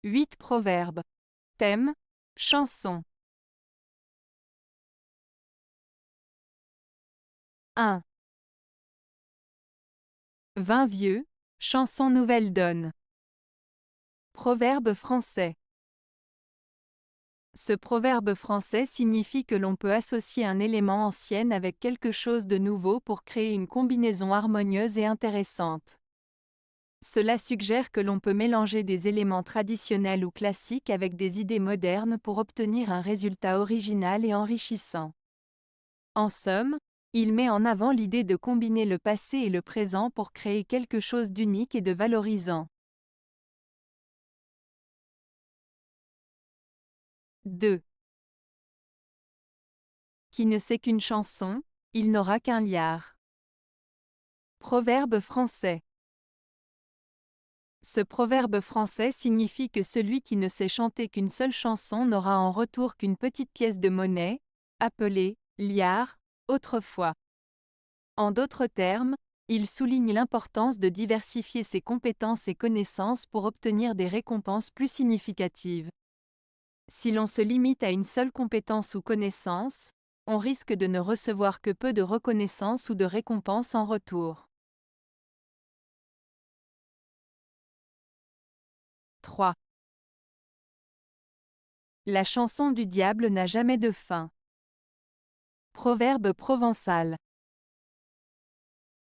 8 proverbes. Thème, chanson. 1. Vin vieux, chanson nouvelle donne. Proverbe français. Ce proverbe français signifie que l'on peut associer un élément ancien avec quelque chose de nouveau pour créer une combinaison harmonieuse et intéressante. Cela suggère que l'on peut mélanger des éléments traditionnels ou classiques avec des idées modernes pour obtenir un résultat original et enrichissant. En somme, il met en avant l'idée de combiner le passé et le présent pour créer quelque chose d'unique et de valorisant. 2. Qui ne sait qu'une chanson, il n'aura qu'un liard. Proverbe français. Ce proverbe français signifie que celui qui ne sait chanter qu'une seule chanson n'aura en retour qu'une petite pièce de monnaie, appelée liard, autrefois. En d'autres termes, il souligne l'importance de diversifier ses compétences et connaissances pour obtenir des récompenses plus significatives. Si l'on se limite à une seule compétence ou connaissance, on risque de ne recevoir que peu de reconnaissance ou de récompense en retour. 3. La chanson du diable n'a jamais de fin. Proverbe provençal.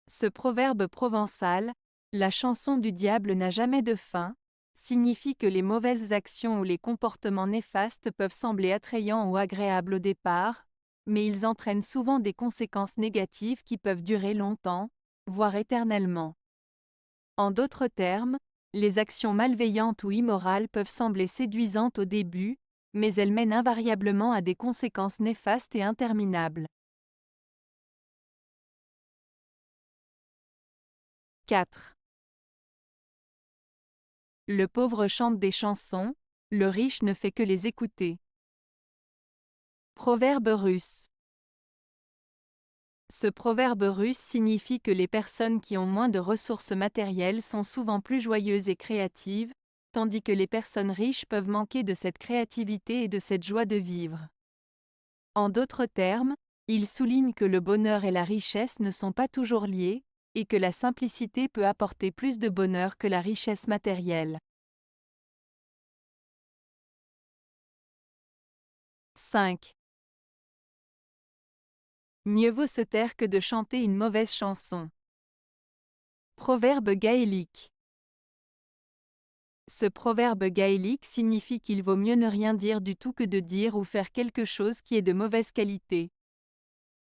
Ce proverbe provençal, la chanson du diable n'a jamais de fin, signifie que les mauvaises actions ou les comportements néfastes peuvent sembler attrayants ou agréables au départ, mais ils entraînent souvent des conséquences négatives qui peuvent durer longtemps, voire éternellement. En d'autres termes, les actions malveillantes ou immorales peuvent sembler séduisantes au début, mais elles mènent invariablement à des conséquences néfastes et interminables. 4. Le pauvre chante des chansons, le riche ne fait que les écouter. Proverbe russe. Ce proverbe russe signifie que les personnes qui ont moins de ressources matérielles sont souvent plus joyeuses et créatives, tandis que les personnes riches peuvent manquer de cette créativité et de cette joie de vivre. En d'autres termes, il souligne que le bonheur et la richesse ne sont pas toujours liés, et que la simplicité peut apporter plus de bonheur que la richesse matérielle. 5. Mieux vaut se taire que de chanter une mauvaise chanson. Proverbe gaélique. Ce proverbe gaélique signifie qu'il vaut mieux ne rien dire du tout que de dire ou faire quelque chose qui est de mauvaise qualité.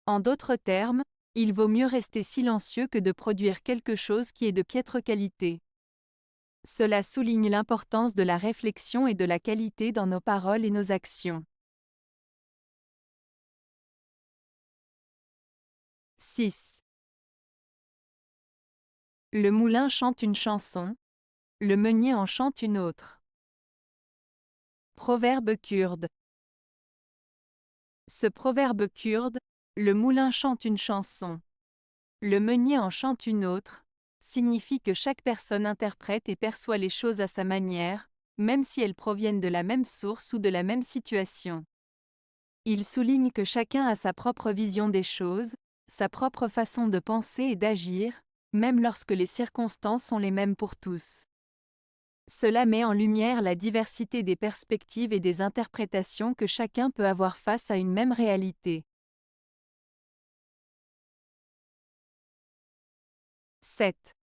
En d'autres termes, il vaut mieux rester silencieux que de produire quelque chose qui est de piètre qualité. Cela souligne l'importance de la réflexion et de la qualité dans nos paroles et nos actions. 6. Le moulin chante une chanson, le meunier en chante une autre. Proverbe kurde. Ce proverbe kurde, le moulin chante une chanson, le meunier en chante une autre, signifie que chaque personne interprète et perçoit les choses à sa manière, même si elles proviennent de la même source ou de la même situation. Il souligne que chacun a sa propre vision des choses, sa propre façon de penser et d'agir, même lorsque les circonstances sont les mêmes pour tous. Cela met en lumière la diversité des perspectives et des interprétations que chacun peut avoir face à une même réalité. 7.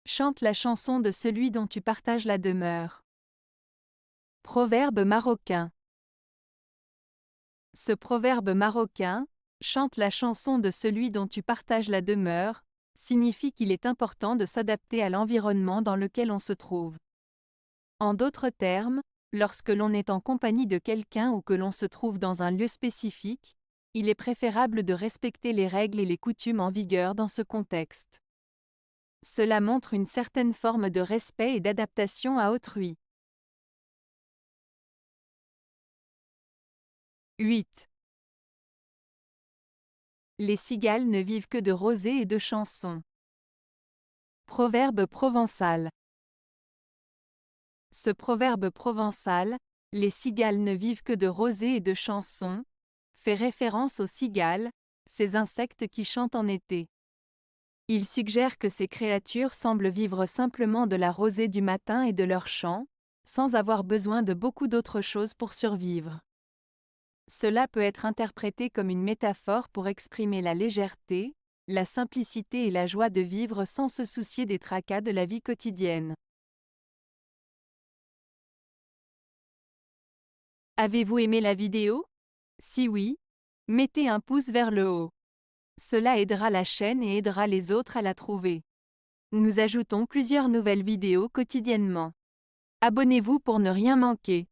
Chante la chanson de celui dont tu partages la demeure. Proverbe marocain. Ce proverbe marocain, chante la chanson de celui dont tu partages la demeure, signifie qu'il est important de s'adapter à l'environnement dans lequel on se trouve. En d'autres termes, lorsque l'on est en compagnie de quelqu'un ou que l'on se trouve dans un lieu spécifique, il est préférable de respecter les règles et les coutumes en vigueur dans ce contexte. Cela montre une certaine forme de respect et d'adaptation à autrui. 8. Les cigales ne vivent que de rosée et de chansons. Proverbe provençal. Ce proverbe provençal, les cigales ne vivent que de rosée et de chansons, fait référence aux cigales, ces insectes qui chantent en été. Il suggère que ces créatures semblent vivre simplement de la rosée du matin et de leurs chants, sans avoir besoin de beaucoup d'autres choses pour survivre. Cela peut être interprété comme une métaphore pour exprimer la légèreté, la simplicité et la joie de vivre sans se soucier des tracas de la vie quotidienne. Avez-vous aimé la vidéo? Si oui, mettez un pouce vers le haut. Cela aidera la chaîne et aidera les autres à la trouver. Nous ajoutons plusieurs nouvelles vidéos quotidiennement. Abonnez-vous pour ne rien manquer.